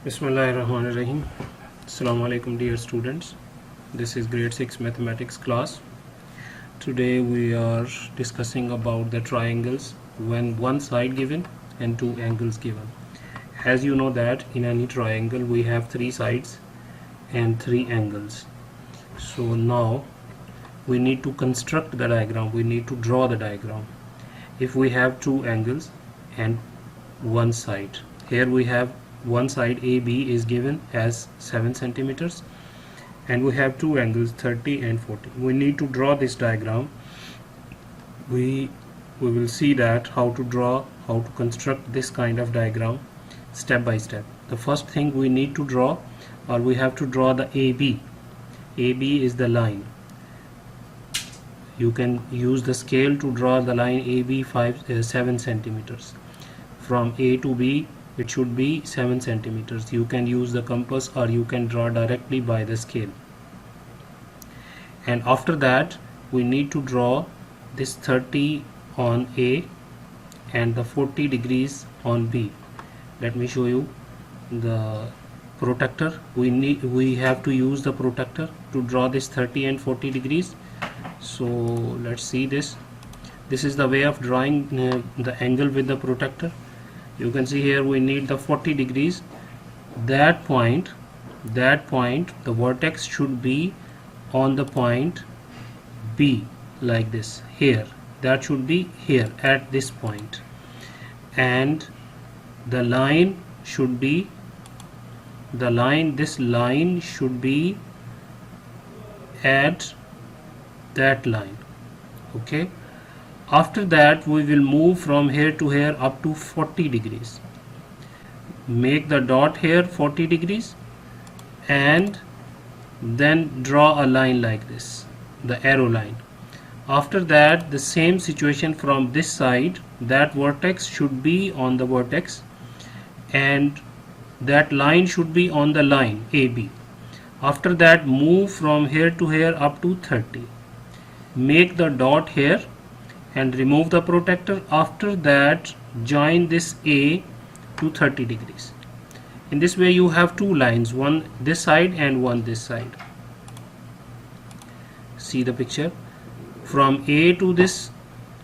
Bismillahirrahmanirrahim. Assalamu alaikum dear students. This is grade 6 mathematics class. Today we are discussing about the triangles when one side given and two angles given. As you know that in any triangle we have three sides and three angles. So now we need to construct the diagram, we need to draw the diagram. If we have two angles and one side, here we have one side AB is given as 7 centimeters and we have two angles 30 and 40. We need to draw this diagram. We will see that how to construct this kind of diagram step by step. The first thing we need to draw, or we have to draw the AB. AB is the line. You can use the scale to draw the line AB 7 centimeters. From A to B it should be 7 centimeters. You can use the compass or you can draw directly by the scale. And after that we need to draw this 30 on A and the 40 degrees on B. Let me show you the protractor. We have to use the protractor to draw this 30 and 40 degrees. So let's see this. This is the way of drawing the angle with the protractor. You can see here we need the 40 degrees. That point the vertex should be on the point B, like this. Here that should be here at this point, and the line should be this line should be at that line. Okay, after that we will move from here to here up to 40 degrees. Make the dot here 40 degrees and then draw a line like this, the arrow line. After that the same situation from this side, that vertex should be on the vertex and that line should be on the line AB. After that move from here to here up to 30. Make the dot here and remove the protractor. After that join this A to 30 degrees. In this way you have two lines, one this side and one this side. See the picture, from A to this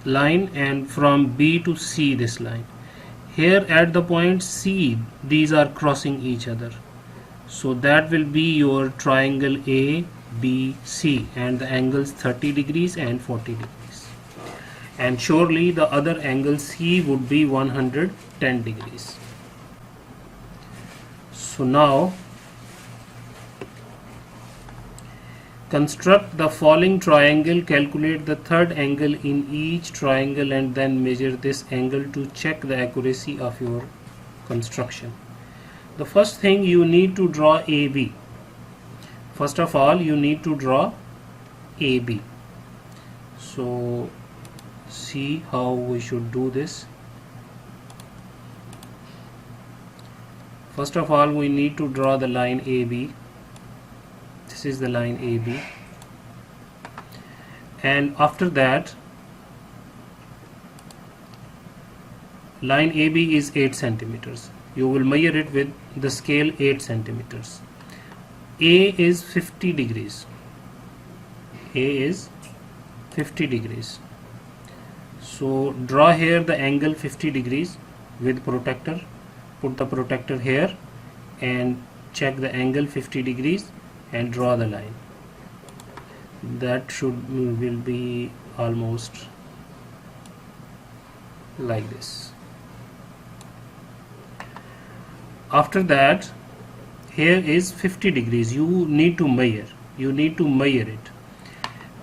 line and from B to C this line. Here at the point C these are crossing each other, so that will be your triangle ABC and the angles 30 degrees and 40 degrees. And surely the other angle C would be 110 degrees. So now construct the following triangle, calculate the third angle in each triangle and then measure this angle to check the accuracy of your construction. The first thing, you need to draw AB. First of all you need to draw AB. So see how we should do this. First of all we need to draw the line AB. This is the line AB, and after that line AB is 8 centimeters. You will measure it with the scale 8 centimeters. A is 50 degrees. A is 50 degrees. So draw here the angle 50 degrees with protractor. Put the protractor here and check the angle 50 degrees and draw the line. That will be almost like this. After that here is 50 degrees. You need to measure it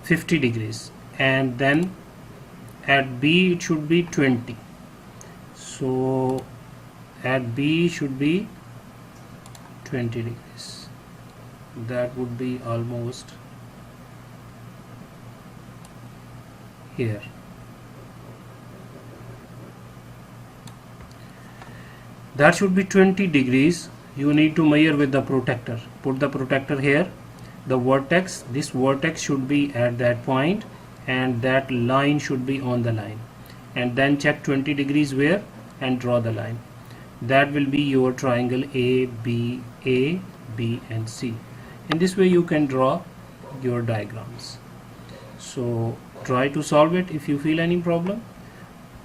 50 degrees, and then at B it should be 20. So at B should be 20 degrees. That would be almost here. That should be 20 degrees. You need to measure with the protractor. Put the protractor here. The vertex, this vertex should be at that point and that line should be on the line, and then check 20 degrees where and draw the line. that will be your triangle A, B, and C. In this way you can draw your diagrams. So try to solve it. If you feel any problem,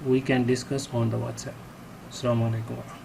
we can discuss on the WhatsApp. Assalamu alaikum.